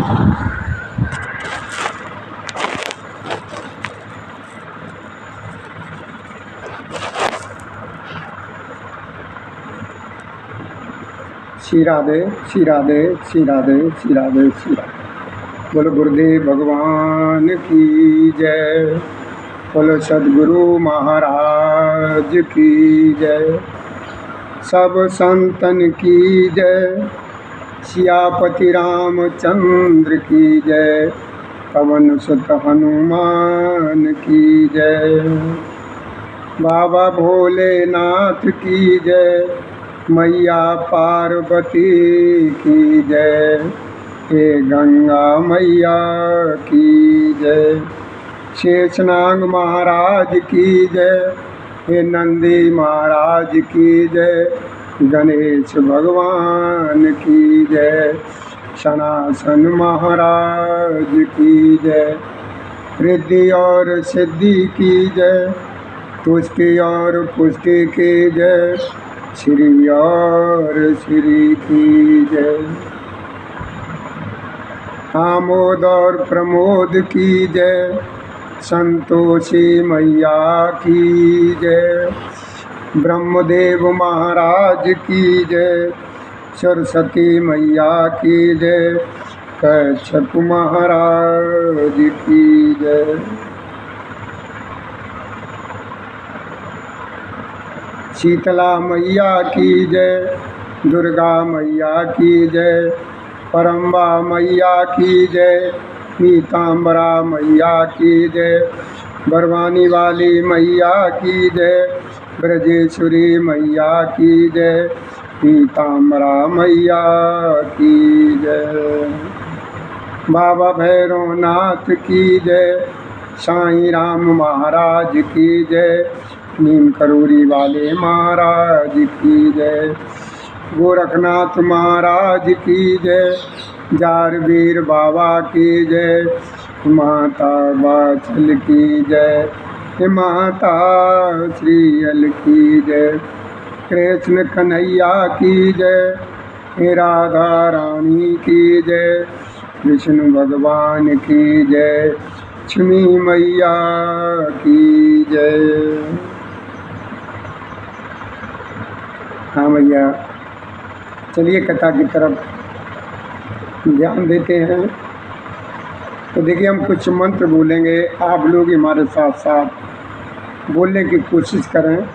श्री राधे श्री राधे श्री राधे श्री राधे श्री राधे। बोलो गुरुदेव भगवान की जय। बोलो सद्गुरु महाराज की जय। सब संतन की जय। सियापति रामचंद्र की जय। पवन सुत हनुमान की जय। बाबा भोलेनाथ की जय। मैया पार्वती की जय। हे गंगा मैया की जय। शेषनाग महाराज की जय। हे नंदी महाराज की जय। गणेश भगवान की जय। सनातन महाराज की जय। रिद्धि और सिद्धि की जय। तुष्टि और पुष्टि की जय। श्री और श्री की जय। आमोद और प्रमोद की जय। संतोषी मैया की जय। ब्रह्मदेव महाराज की जय। सरस्वती मैया की जय। कच्छप महाराज की जय। शीतला मैया की जय। दुर्गा मैया की जय। परम्बा मैया की जय। पीताम्बरा मैया की जय। बरवानी वाली मैया की जय। ब्रजेश्वरी मैया की जय। पीताम्बरा मैया की जय। बाबा भैरवनाथ की जय। साईं राम महाराज की जय। नीम करोरी वाले महाराज की जय। गोरखनाथ महाराज की जय। जारवीर बाबा की जय। माता बाचल की जय। माता श्रीयल की जय। कृष्ण कन्हैया की जय। राधा रानी की जय। विष्णु भगवान की जय। लक्ष्मी मैया की जय। हाँ भैया, चलिए कथा की तरफ ध्यान देते हैं। तो देखिए, हम कुछ मंत्र बोलेंगे, आप लोग हमारे साथ साथ बोलने की कोशिश करें।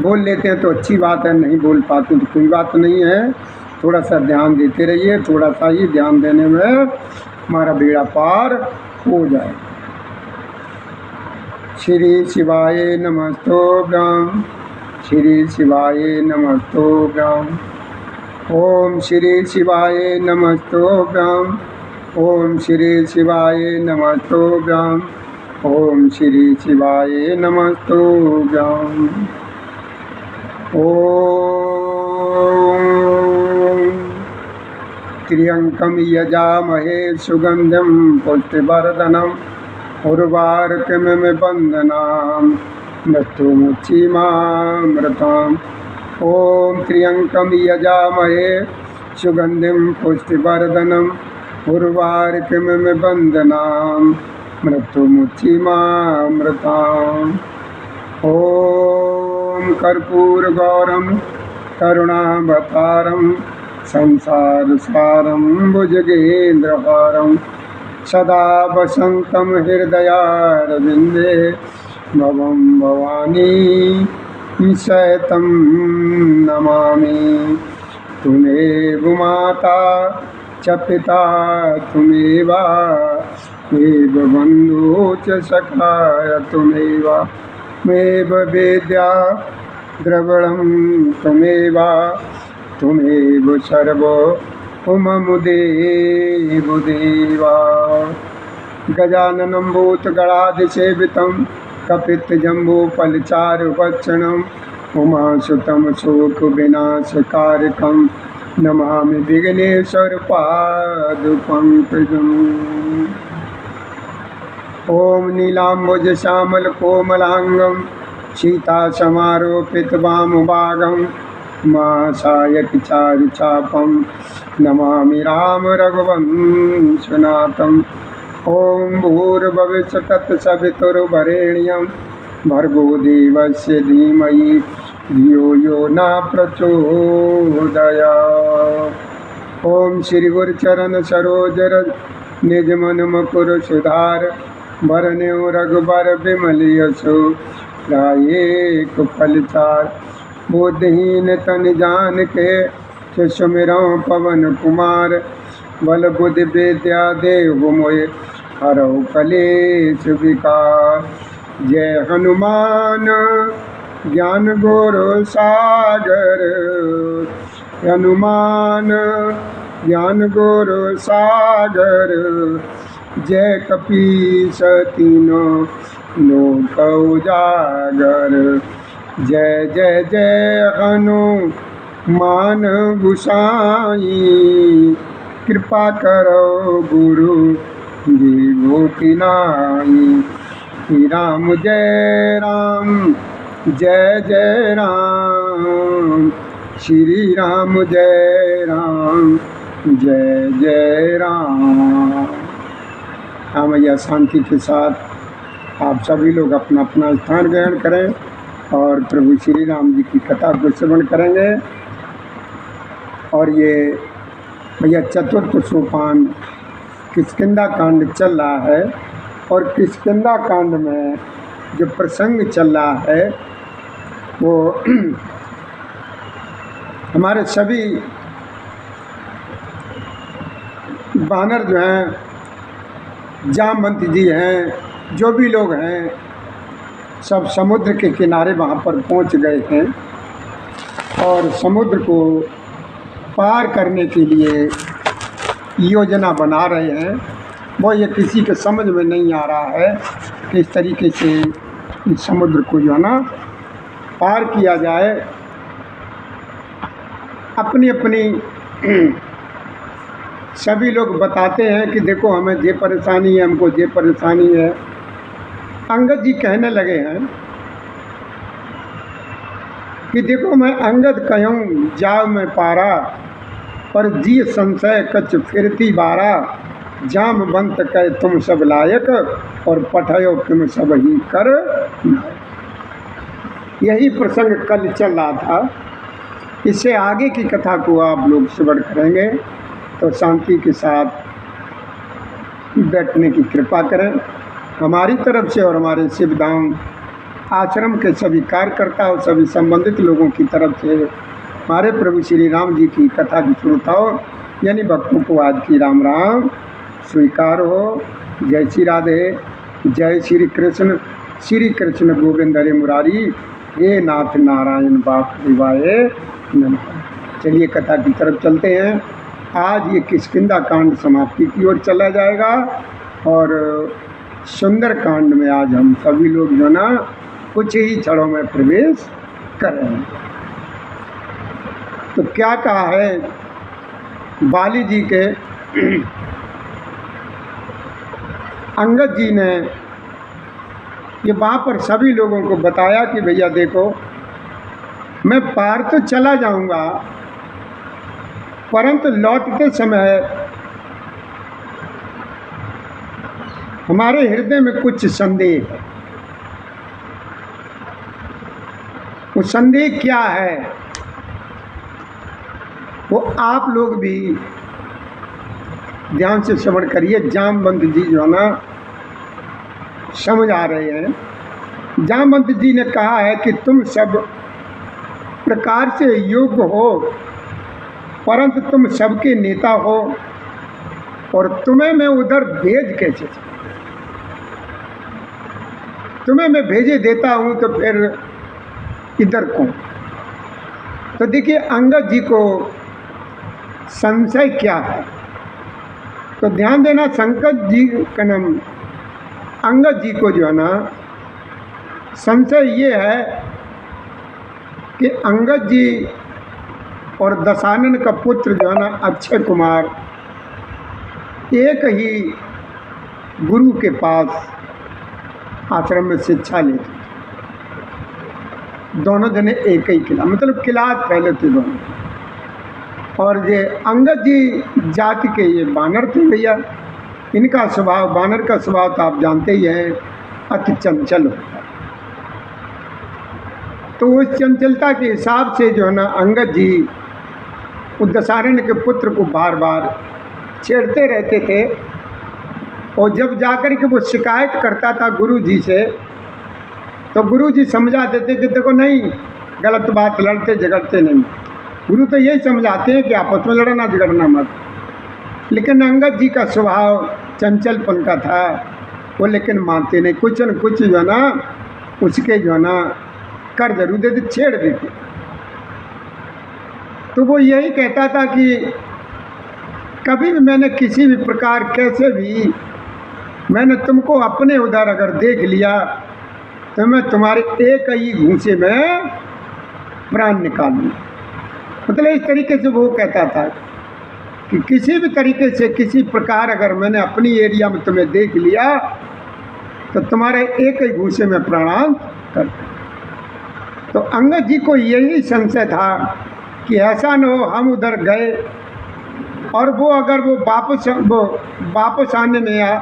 बोल लेते हैं तो अच्छी बात है, नहीं बोल पाते तो कोई बात नहीं है। थोड़ा सा ध्यान देते रहिए, थोड़ा सा ही ध्यान देने में हमारा बेड़ा पार हो जाए। श्री शिवाय नमस्तोभ्याम। श्री शिवाय नमस्तोभ्याम। ओम श्री शिवाय नमस्तोभ्याम। ओम श्री शिवाय नमस्तोभ्याम। ओम श्री शिवाय नमस्तोभ्याम। ओम त्र्यंबकं यजामहे सुगंधिं पुष्टिवर्धनम् उर्वारुकमिव बन्धनान् मृत्युमुच्चिमामृताम्। ओम त्र्यंबकं यजामहे सुगंधिं पुष्टिवर्धनम् उर्वारुकमिव बन्धनान् मृत्युमुच्चिमामृताम्। ओम कर्पूरगौरं करुणावतारं संसारसारं भुजगेन्द्रहारं सदा वसन्तं हृदयारविन्दे भवं भवानी सहितं नमामि। त्वमेव माता च पिता त्वमेव बन्धुः च सखा त्वमेव वेद्या द्रविणं त्वमेव सर्वं मम देव देवा। गजाननं भूतगणाधिसेवितं कपित्थजम्बूफलचारुभक्षणं उमासुतं शोकविनाशकारकं नमामि विघ्नेश्वरपादपङ्कजम्। ओम नीलाम्बुजश्यामलकोमलांगं सीतासमारोपितवामभागं मासायति चारुचापं नमामि राम रघुवंशनाथम्। ॐ भूर्भुवः तत्सवितुर्वरेण्यं भर्गो देवस्य धीमहि धियो यो न प्रचोदयात्। ॐ श्री गुरुचरण सरोज रज निज मन मुकुर सुधार भरण्यो रघुबर बिमल यशो गाये कुफल चार। बुद्धिहीन तन जान के सुमिरौ पवन कुमार बल बुद्धि विद्या देव मोहे हरौ कलेश विकार। जय हनुमान ज्ञान गुरु सागर हनुमान ज्ञान गुरु सागर। जय कपीस तीनों लोक उजागर। जय जय जय हनुमान गोसाई कृपा करो गुरु देवो की नाई। श्री राम जय राम जय जय राम श्री राम जय राम जय जय राम। हाँ भैया, शांति के साथ आप सभी लोग अपना अपना स्थान ग्रहण करें और प्रभु श्री राम जी की कथा को श्रवण करेंगे। और ये भैया चतुर्थ सोपान किष्किंधा कांड चल रहा है और किष्किंधा कांड में जो प्रसंग चल रहा है वो हमारे सभी वानर जो हैं, जामवंत जी हैं, जो भी लोग हैं, सब समुद्र के किनारे वहाँ पर पहुँच गए हैं और समुद्र को पार करने के लिए योजना बना रहे हैं। वो ये किसी के समझ में नहीं आ रहा है कि इस तरीके से इस समुद्र को जो है ना पार किया जाए। अपनी अपनी सभी लोग बताते हैं कि देखो हमें ये परेशानी है, हमको ये परेशानी है। अंगद जी कहने लगे हैं कि देखो मैं अंगद कहूँ जाओ मैं पारा पर जी संशय कच फिरती बारा। जामवंत कह तुम सब लायक और पठयो तुम सब ही कर। यही प्रसंग कल चल रहा था। इससे आगे की कथा को आप लोग श्रवण करेंगे तो शांति के साथ बैठने की कृपा करें। हमारी तरफ से और हमारे शिवधाम आश्रम के सभी कार्यकर्ता और सभी संबंधित लोगों की तरफ से हमारे प्रभु श्री राम जी की कथा की श्रोताओं यानी भक्तों को आज की राम राम स्वीकार हो। जय श्री राधे, जय श्री कृष्ण गोविंद हरे मुरारी, हे नाथ नारायण वासुदेवाय नमः। चलिए कथा की तरफ चलते हैं। आज ये किष्किंधा कांड समाप्ति की ओर चला जाएगा और सुंदर कांड में आज हम सभी लोग जो ना कुछ ही क्षणों में प्रवेश करेंगे। तो क्या कहा है बाली जी के अंगद जी ने ये वहाँ पर सभी लोगों को बताया कि भैया देखो मैं पार तो चला जाऊंगा परंतु लौटते समय हमारे हृदय में कुछ संदेह है। वो संदेह क्या है वो आप लोग भी ध्यान से श्रवण करिए। जामवंत जी जो है ना समझ आ रहे हैं। जामवंत जी ने कहा है कि तुम सब प्रकार से योग्य हो परंतु तुम सबके नेता हो और तुम्हें मैं उधर भेज कैसे सकता? तुम्हें मैं भेजे देता हूँ तो फिर इधर कौन? तो देखिए अंगद जी को संशय क्या है तो ध्यान देना। संकट जी का नाम अंगद जी को जो है ना संशय ये है कि अंगद जी और दशानन का पुत्र जो है ना अक्षय कुमार एक ही गुरु के पास आश्रम में शिक्षा लेते। दोनों जने एक ही किला, मतलब किला पहले थे दोनों। और ये अंगद जी जाति के ये बानर थे भैया। इनका स्वभाव, बानर का स्वभाव तो आप जानते ही हैं, अति चंचल होता है। तो उस चंचलता के हिसाब से जो है ना अंगद जी उस दशारण्य के पुत्र को बार बार छेड़ते रहते थे। और जब जाकर के वो शिकायत करता था गुरु जी से, तो गुरु जी समझा देते कि देखो नहीं, गलत बात, लड़ते झगड़ते नहीं। गुरु तो यही समझाते हैं कि आपस में लड़ना झगड़ना मत। लेकिन अंगद जी का स्वभाव चंचलपन का था, वो लेकिन मानते नहीं, कुछ न कुछ जो है ना उसके जो है ना कर जरूर देते, छेड़ देते। तो वो यही कहता था कि कभी भी मैंने किसी भी प्रकार कैसे भी मैंने तुमको अपने उधर अगर देख लिया तो मैं तुम्हारे एक ही घूंसे में प्राण निकालूँ। मतलब इस तरीके से वो कहता था कि किसी भी तरीके से किसी प्रकार अगर मैंने अपनी एरिया में तुम्हें देख लिया तो तुम्हारे एक ही घूंसे में प्राणांत कर। तो अंगद जी को यही संशय था कि ऐसा न हो हम उधर गए और वो अगर वो वापस आने में या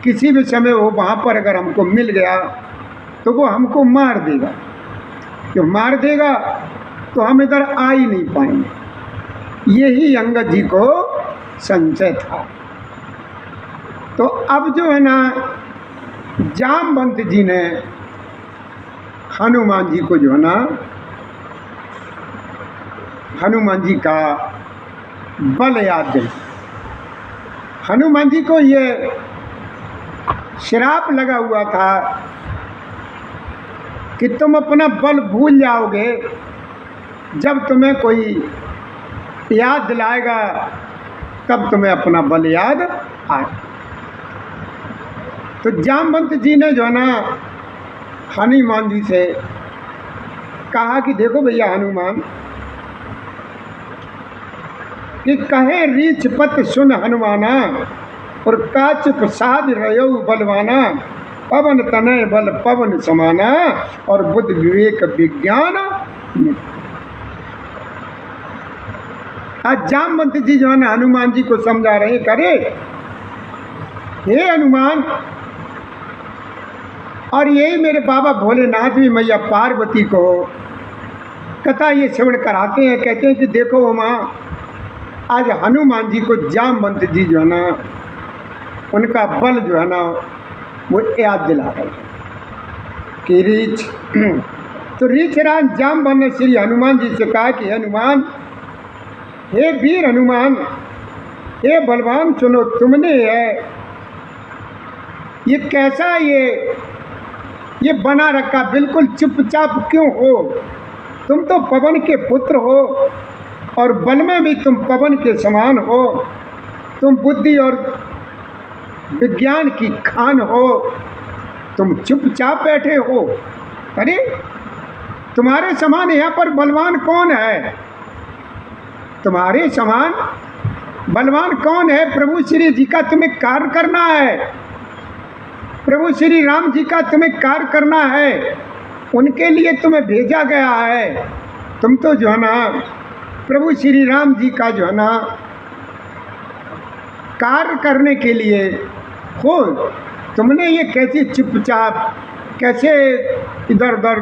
किसी भी समय वो वहाँ पर अगर हमको मिल गया तो वो हमको मार देगा। जो मार देगा तो हम इधर आ ही नहीं पाएंगे। यही अंगद जी को संशय था। तो अब जो है ना जामवंत जी ने हनुमान जी को जो है ना हनुमान जी का बल याद दिला। हनुमान जी को ये श्राप लगा हुआ था कि तुम अपना बल भूल जाओगे जब तुम्हें कोई याद दिलाएगा, तब तुम्हें अपना बल याद आए। तो जामवंत जी ने जो है ना हनुमान जी से कहा कि देखो भैया हनुमान, कि कहे रीछ पत सुन हनुमाना और काच प्रसाद रयो बलवाना, पवन तनय बल पवन समाना और बुद्धि विवेक विज्ञान। आज जामवंत जी जो है ना हनुमान जी को समझा रहे, करे हे हनुमान, और यही मेरे बाबा भोलेनाथ भी मैया पार्वती को कथा ये श्रवण कराते हैं। कहते हैं कि देखो माँ, आज हनुमान जी को जामवंत जी जो है ना उनका बल जो है ना वो याद दिला रहे कि रीछ। तो रीछराज जामवंत ने श्री हनुमान जी से कहा कि हनुमान, हे वीर हनुमान, हे बलवान, सुनो, तुमने ये कैसा ये बना रखा, बिल्कुल चुपचाप क्यों हो? तुम तो पवन के पुत्र हो और बल में भी तुम पवन के समान हो, तुम बुद्धि और विज्ञान की खान हो, तुम चुपचाप बैठे हो। अरे तुम्हारे समान यहाँ पर बलवान कौन है? तुम्हारे समान बलवान कौन है? प्रभु श्री जी का तुम्हें कार्य करना है, प्रभु श्री राम जी का तुम्हें कार्य करना है, उनके लिए तुम्हें भेजा गया है। तुम तो जो है ना प्रभु श्री राम जी का जो है ना कार्य करने के लिए हो। तुमने ये कैसे चुपचाप, कैसे इधर उधर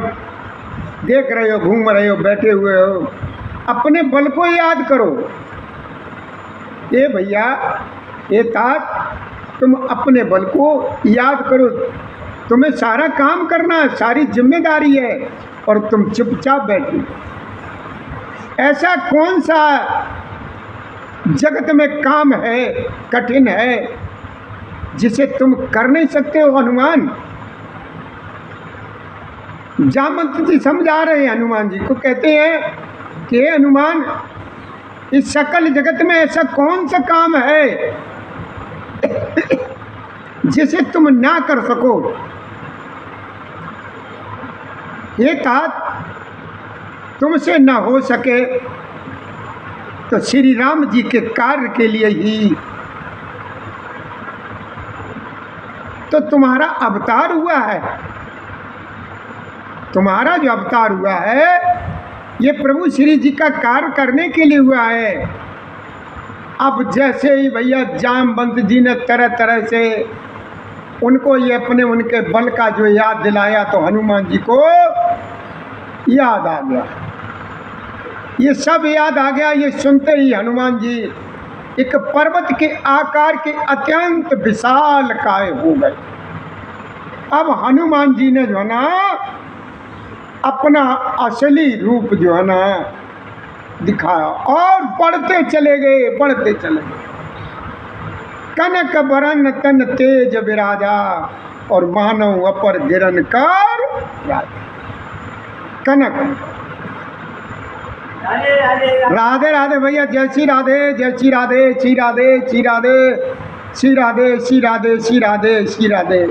देख रहे हो, घूम रहे हो, बैठे हुए हो? अपने बल को याद करो। ये भैया, ये तात, तुम अपने बल को याद करो। तुम्हें सारा काम करना है, सारी जिम्मेदारी है, और तुम चुपचाप बैठे। ऐसा कौन सा जगत में काम है, कठिन है, जिसे तुम कर नहीं सकते हो हनुमान? जामवंत जी समझा रहे हैं हनुमान जी को, कहते हैं कि हे हनुमान, इस सकल जगत में ऐसा कौन सा काम है जिसे तुम ना कर सको? ये तात, तुमसे ना हो सके तो श्री राम जी के कार्य के लिए ही तो तुम्हारा अवतार हुआ है। तुम्हारा जो अवतार हुआ है ये प्रभु श्री जी का कार्य करने के लिए हुआ है। अब जैसे ही भैया जामवंत जी ने तरह तरह से उनको ये अपने उनके बल का जो याद दिलाया तो हनुमान जी को याद आ गया, ये सब याद आ गया। ये सुनते ही हनुमान जी एक पर्वत के आकार के अत्यंत विशाल काय हो गए। अब हनुमान जी ने जो है ना अपना असली रूप जो है ना दिखाया और बढ़ते चले गए, बढ़ते चले गए। कनक बरन तन तेज विराजा और मानव अपर गिरन कर राजा। कनक राधे राधे भैया, जय श्री राधे, जय श्री राधे, श्री राधे, श्री राधे, श्री राधे, श्री राधे, श्री राधे, श्री राधे।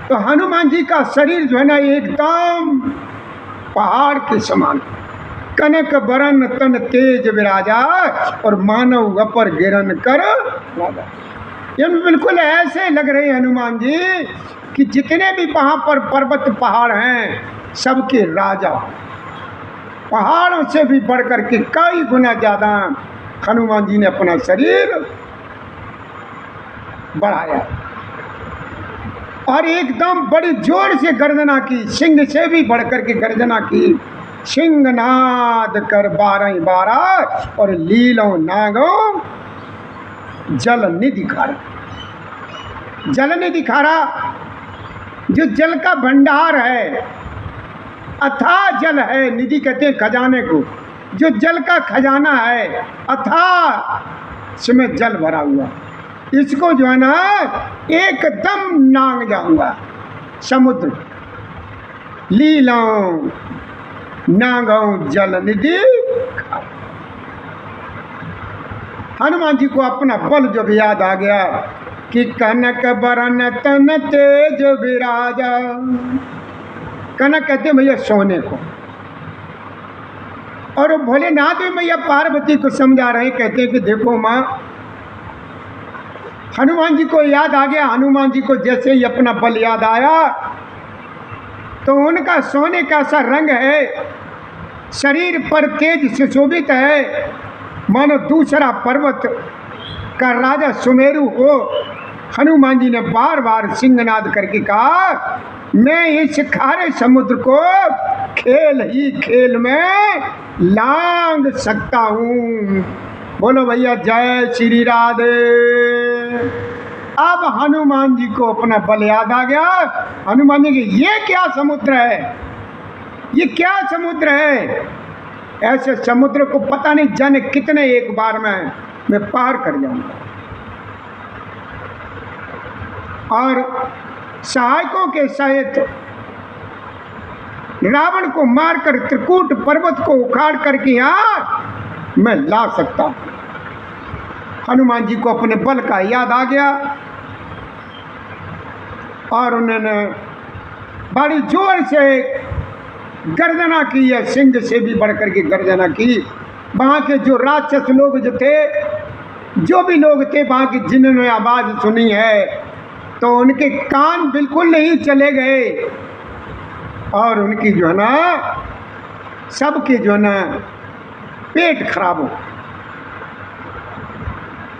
तो हनुमान जी का शरीर जो है ना एकदम पहाड़ के समान। कनक बरन तन तेज विराजा और मानव अपर गिरन कर राजा। ये बिल्कुल ऐसे लग रहे हनुमान जी कि जितने भी वहाँ पर पर्वत पहाड़ हैं सबके राजा, पहाड़ों से भी बढ़कर के कई गुना ज़्यादा हनुमान जी ने अपना शरीर बढ़ाया और एकदम बड़ी जोर से गर्जना की, सिंह से भी बढ़कर के गर्जना की। सिंहनाद कर 12 और लीलों नागों जल निधि खारा। जल निधि खारा जो जल का भंडार है, अथाह जल है, निधि कहते हैं खजाने को। जो जल का खजाना है अथाह इसमें जल भरा हुआ, इसको जो है ना एकदम नांग जाऊंगा समुद्र। लीलाओं नागों जल निधि। हनुमान जी को अपना बल जब याद आ गया कि कनक बरन तन तेज विराजा। कनक कहते भैया सोने को, और भोलेनाथ भी भैया पार्वती को समझा रहे, कहते हैं कि देखो माँ, हनुमान जी को याद आ गया। हनुमान जी को जैसे ही अपना बल याद आया तो उनका सोने का सा रंग है, शरीर पर तेज से शोभित है, मानो दूसरा पर्वत का राजा सुमेरु हो। हनुमान जी ने बार बार सिंहनाद करके कहा, मैं इस खारे समुद्र को खेल ही खेल में लांग सकता हूँ। बोलो भैया जय श्री राधे। अब हनुमान जी को अपना बल याद आ गया। हनुमान जी की ये क्या समुद्र है, ये क्या समुद्र है, ऐसे समुद्र को पता नहीं जाने कितने एक बार में मैं पार कर जाऊंगा। और सहायकों के सहित रावण को मारकर त्रिकूट पर्वत को उखाड़ करके यहाँ मैं ला सकता हूँ। हनुमान जी को अपने बल का याद आ गया और उन्होंने बड़ी जोर से गर्जना की है, सिंह से भी बढ़कर के गर्जना की। वहाँ के जो राक्षस लोग जो थे, जो भी लोग थे वहाँ के, जिन्होंने आवाज़ सुनी है तो उनके कान बिल्कुल नहीं चले गए और उनकी जो है ना सबके जो है ना पेट खराब हो,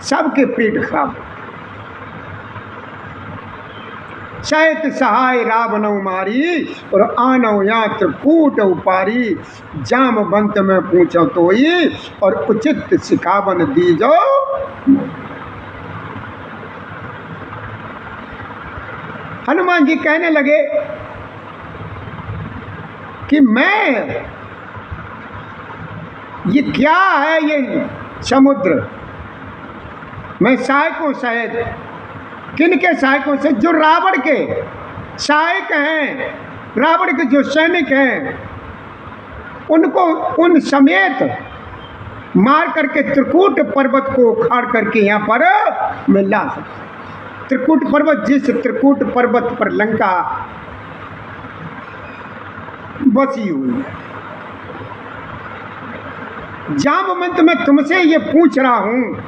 सबके पेट खराब हो। सहित सहाय रावण मारी और आनव यात्र कूट उपारी। जामवंत में पूछो तोई और उचित सिखावन दीजो। हनुमान जी कहने लगे कि मैं, ये क्या है ये समुद्र, मैं सहायकों सहित, किनके सहायकों से, जो रावण के सहायक हैं, रावण के जो सैनिक हैं उनको उन समेत मार करके त्रिकूट पर्वत को उखाड़ करके यहाँ पर मैं ला सकता। त्रिकूट पर्वत, जिस त्रिकूट पर्वत पर लंका बसी हुई है। जामवंत मैं तुमसे ये पूछ रहा हूँ,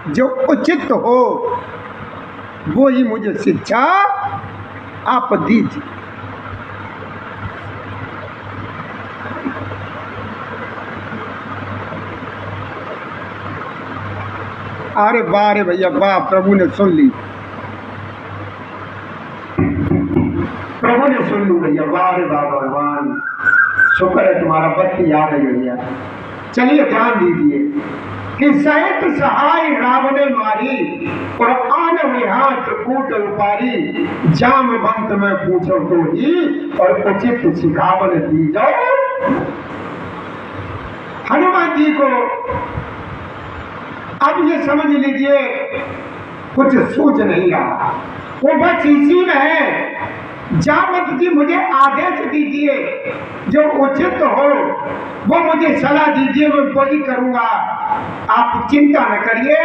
जो उचित हो वो ही मुझे शिक्षा आप दीजिए। अरे वाह रे भैया वाह, प्रभु ने सुन ली, प्रभु ने सुन ली भैया, वाह रे वाह भगवान, शुक्र है तुम्हारा, बत्ती आ गई भैया। चलिए ध्यान दीजिए कि सहित सहाय रावण मारी और आन विहार कूट उपारी, जाम बंत में पूछो तो ही और उचित सिखावन दी जाओ। हनुमान जी को अब ये समझ लीजिए कुछ सूझ नहीं रहा, वो बस इसी में है, जामवंत जी मुझे आदेश दीजिए, जो उचित हो वो मुझे सलाह दीजिए, मैं वही करूंगा, आप चिंता न करिए।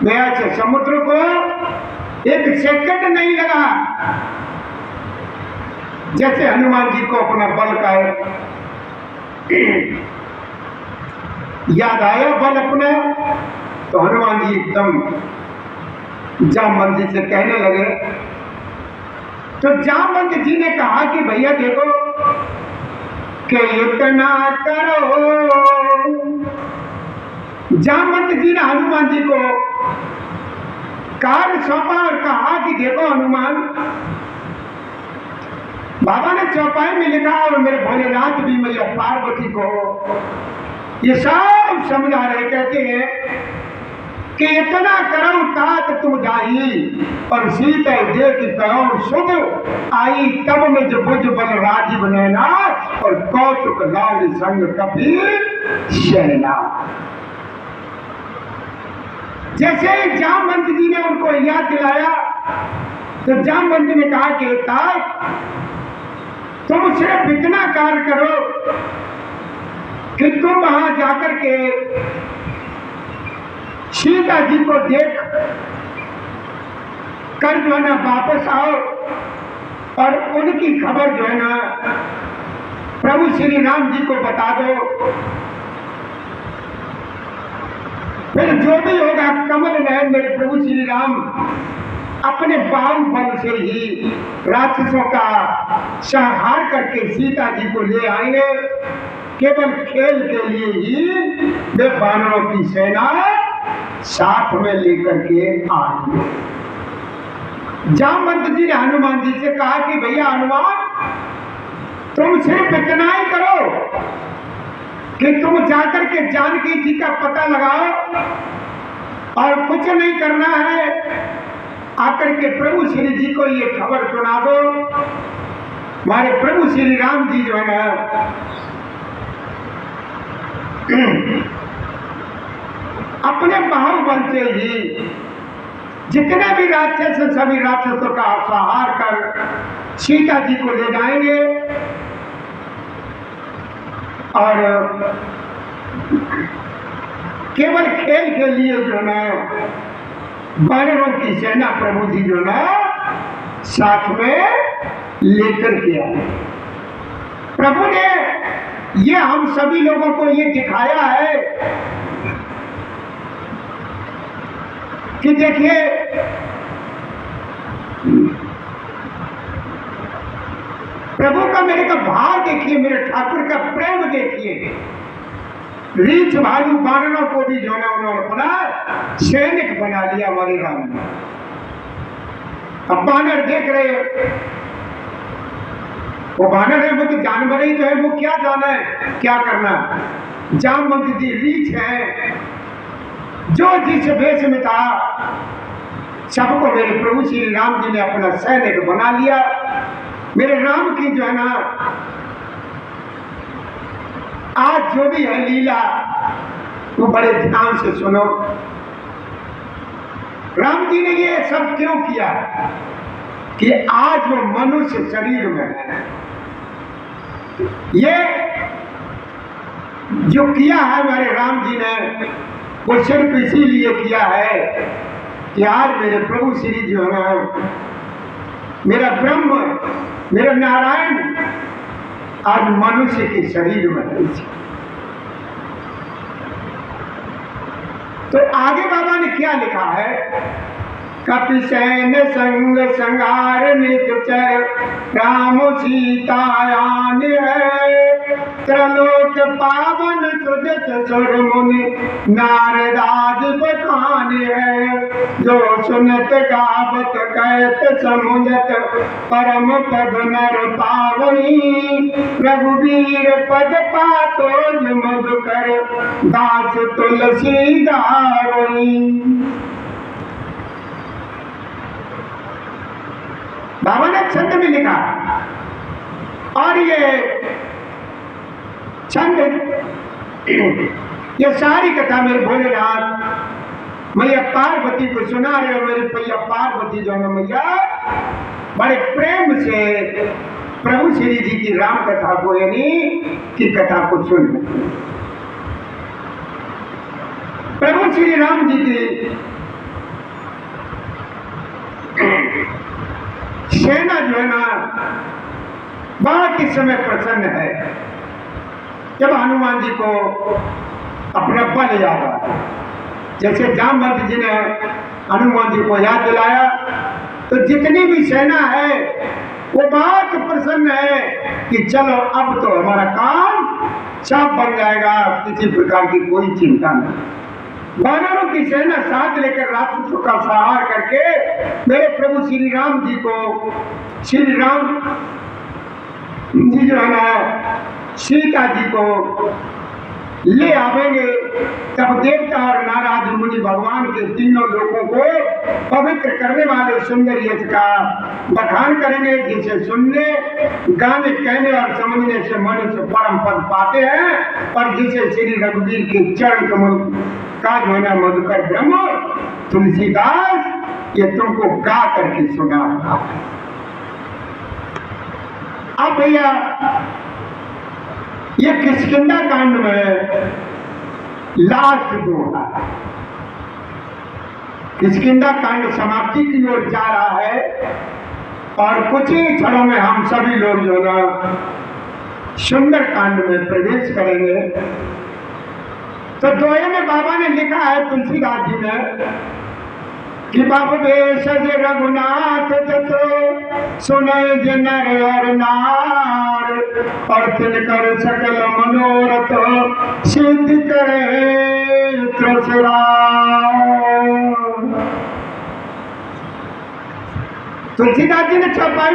मैं ऐसे समुद्र को एक सेकंड नहीं लगा, जैसे हनुमान जी को अपना बल का याद आया बल अपना, तो हनुमान जी एकदम जामवंत जी से कहने लगे। तो जामवंत जी ने कहा कि भैया देखो कि इतना करो। जामवंत जी ने हनुमान जी को कार्य सौंपा और कहा कि देखो हनुमान, बाबा ने चौपाई में लिखा और मेरे भोलेनाथ भी मैया पार्वती को ये सब समझा रहे, कहते हैं कि इतना करो तात तुम जाई और सीता देख करो शुभ आई, तब में जो बुझ बल राजीव नैना और कौतुक लाल संग कबीर शैना। जैसे जामवंत जी ने उनको याद दिलाया तो जामवंत ने कहा कि तात तुम सिर्फ इतना कार्य करो कि तुम वहां जाकर के सीता जी को देख कर जो है ना वापस आओ और उनकी खबर जो है ना प्रभु श्री राम जी को बता दो, फिर जो भी होगा कमल नयन मेरे प्रभु श्री राम अपने बाहुबल से ही राक्षसों का संहार करके सीता जी को ले आएंगे। केवल खेल के लिए ही वे वानरों की सेना साथ में लेकर के आएंगे। जामवंत जी ने हनुमान जी से कहा कि भैया हनुमान, तुम सिर्फ इतना ही करो कि तुम जाकर के जानकी जी का पता लगाओ और कुछ नहीं करना है, आकर के प्रभु श्री जी को ये खबर सुना दो। हमारे प्रभु श्री राम जी जो है ना अपने बाहुबल से ही जितने भी राक्षस सभी राक्षसों का संहार कर सीता जी को ले जाएंगे और केवल खेल के लिए जो ना वानरों की सेना प्रभु जी जो ना साथ में लेकर के आए। प्रभु ने ये हम सभी लोगों को ये दिखाया है कि देखिए प्रभु का मेरे का भाव देखिए, मेरे ठाकुर का प्रेम देखिए। रीछ भालू वानरों को भी जो है उन्होंने अपना सैनिक बना लिया हमारे राम ने। अब वानर देख रहे, वो वानर है, वो तो जानवर ही तो है, वो क्या जाना है क्या करना। जामवंत जी रीछ है, जो जिस वेश में था सबको मेरे प्रभु श्री राम जी ने अपना सैनिक बना लिया। मेरे राम की जो है ना आज जो भी है लीला वो बड़े ध्यान से सुनो। राम जी ने ये सब क्यों किया कि आज वो मनुष्य शरीर में है। ये जो किया है हमारे राम जी ने वो सिर्फ इसीलिए किया है कि आज मेरे प्रभु श्री जो है ना मेरा ब्रह्म मेरा नारायण आज मनुष्य के शरीर में है। तो आगे बाबा ने क्या लिखा है, कपि सैन संग संगार नित चर राम सीतायान है, त्रलोक पावन सुजत सुर मुनि नारदाज बखाने है। जो सुनत गावत कहत समुझत परम पद नर पावनी। रघुवीर पद पातो मधुकर दास तुलसी गावनी। बाबा ने छंद में लिखा और ये छंद ये सारी कथा मेरे भोलेनाथ मैया पार्वती को सुना रहे हो। मेरी भैया पार्वती जो है मैया बड़े प्रेम से प्रभु श्री जी की राम कथा को यानी की कथा को सुन रहे। प्रभु श्री राम जी की सेना जो है ना बहुत इस समय प्रसन्न है। जब हनुमान जी को अपना बल याद आया, जैसे जामवंत जी ने हनुमान जी को याद दिलाया, तो जितनी भी सेना है वो बहुत प्रसन्न है कि चलो अब तो हमारा काम सब बन जाएगा, किसी प्रकार की कोई चिंता नहीं। वानरों की सेना साथ लेकर राक्षसों का संहार करके मेरे प्रभु श्री राम जी को श्री राम जी जो है ना सीता जी को ले आवेंगे। तब देवता और नारद मुनि भगवान के तीनों लोगों को पवित्र करने वाले सुंदर यश का बखान करेंगे, जिसे सुनने गाने कहने और समझने से मनुष्य परम पद पाते हैं, और जिसे श्री रघुवीर के चरण कमल का जो है ना मधुकर ब्रह्म तुलसीदास ये तुमको गा करके सुना। अब भैया ये किष्किंधा कांड में लास्ट दोहा, किष्किंधा कांड समाप्ति की ओर जा रहा है, और कुछ ही क्षणों में हम सभी लोग जो ना सुंदर कांड में प्रवेश करेंगे। तो दोहे में बाबा ने लिखा है तुलसीदास जी ने कि बाप बेसज रघुनाथ जतो सुने जनर और नार, और तिनकर सकल मनोरथ सिद्ध करे त्रसरा। तुलसीदास जी ने चौपाई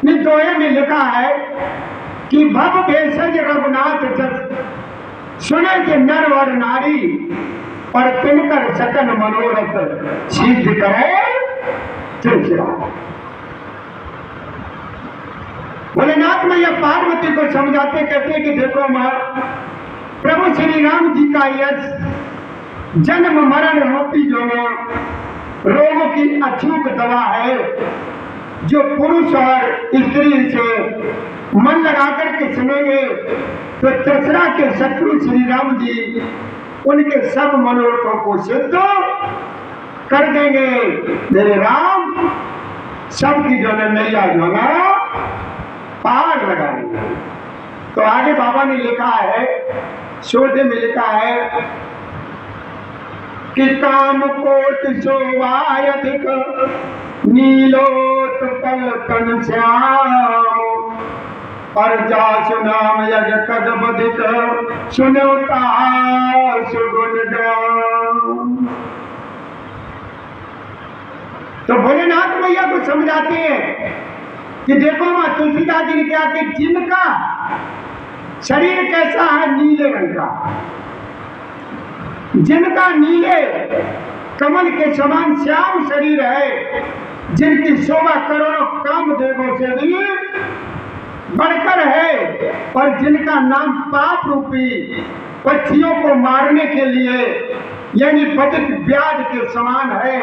में दोहे में लिखा है कि भव भेषज रघुनाथ जस सुने के नर और नारी, और तिनकर सकल मनोरथ सिद्ध करे त्रसरा। भोलेनाथ मैया पार्वती को समझाते कहते कि देखो मां, प्रभु श्री राम जी का यश जन्म मरण रूपी जो रोगों की अचूक दवा है, जो पुरुष और स्त्री से मन लगाकर के सुनेंगे तो त्रसरा के शत्रु श्री राम जी उनके सब मनोरथों को सिद्ध कर देंगे। मेरे राम सबकी जो है नैया जो है पार लगाएंगे। तो आगे बाबा ने लिखा है, शोधे में लिखा है कि काम कोट शोभायधिक नीलोत्पल तन श्याम, और जासु नाम यज कद बधिक सुनोता सुगुण गाम। तो भोलेनाथ मैया को समझाते हैं कि देखो मां, तुलसीदास जी ने क्या कि जिनका शरीर कैसा है नीले रंग का, जिनका नीले कमल के समान श्याम शरीर है, जिनकी शोभा करोड़ों कामदेवों से भी बढ़कर है, और जिनका नाम पाप रूपी पक्षियों को मारने के लिए यानी पतित व्याध के समान है,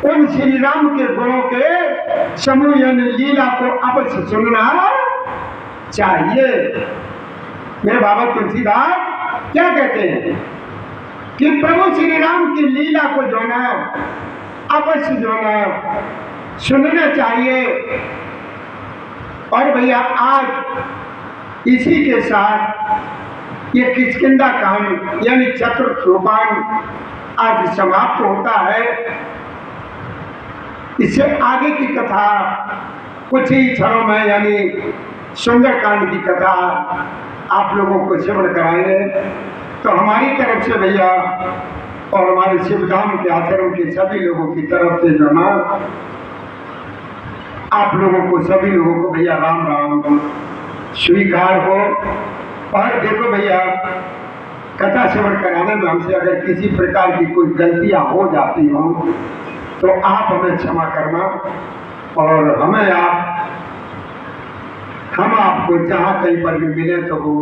उन श्री राम के गुणों के समूह यानी लीला को अवश्य सुनना चाहिए। मेरे बाबा तुलसीदास क्या कहते हैं कि प्रभु श्री राम की लीला को जो है अवश्य जो है सुनना चाहिए। और भैया आज इसी के साथ ये किष्किंधा कांड यानी चतुर्थ सोपान आज समाप्त होता है। इससे आगे की कथा कुछ ही क्षणों में यानी सुंदरकांड की कथा आप लोगों को श्रवण कराएंगे। तो हमारी तरफ से भैया और हमारे शिवधाम के आश्रम के सभी लोगों की तरफ से जो ना आप लोगों को सभी लोगों को भैया राम राम स्वीकार हो। और देखो भैया कथा श्रवण कराने में हमसे अगर किसी प्रकार की कोई गलतियां हो जाती हों तो आप हमें क्षमा करना और हम आपको जहाँ कहीं पर भी मिले तो वो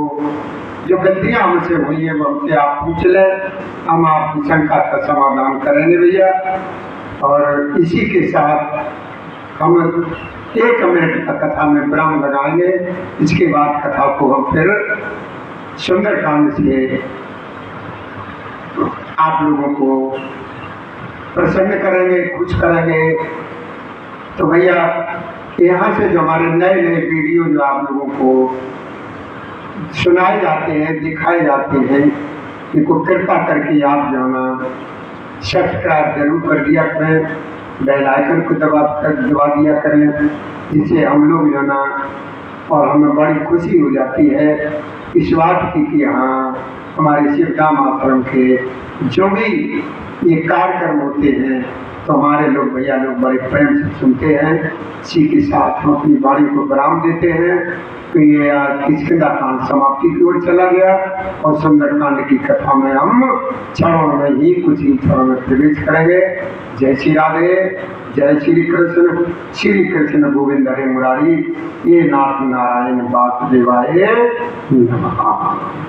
जो गलतियां हमसे हुई हैं वो हमसे आप पूछ लें, हम आपकी शंका का समाधान करेंगे भैया। और इसी के साथ हम 1 मिनट का कथा में विराम लगाएंगे। इसके बाद कथा को हम फिर सुंदरकांड से आप लोगों को प्रसन्न करेंगे, खुश करेंगे। तो भैया यहाँ से जो हमारे नए नए वीडियो जो आप लोगों को सुनाए जाते हैं, दिखाए जाते हैं, इनको कृपा करके आप जो है ना सब्सक्राइब जरूर कर दिया करें, बेल आइकन को दबा दिया करें, जिससे हम लोग जो है ना और हमें बड़ी खुशी हो जाती है इस बात की कि हाँ हमारे शिवधाम आश्रम के जो भी ये कार्यक्रम होते हैं तो हमारे लोग भैया लोग बड़े प्रेम से सुनते हैं। इसी के साथ हम अपनी वाणी को विराम देते हैं। तो ये आज किष्किंधा समाप्ति की ओर चला गया और सुंदरकांड की कथा में हम क्षणों में ही कुछ ही क्षणों में प्रवेश करेंगे। जय श्री राधे, जय श्री कृष्ण गोविंद हरे मुरारी, ये नाथ नारायण वासुदेवाय नमः।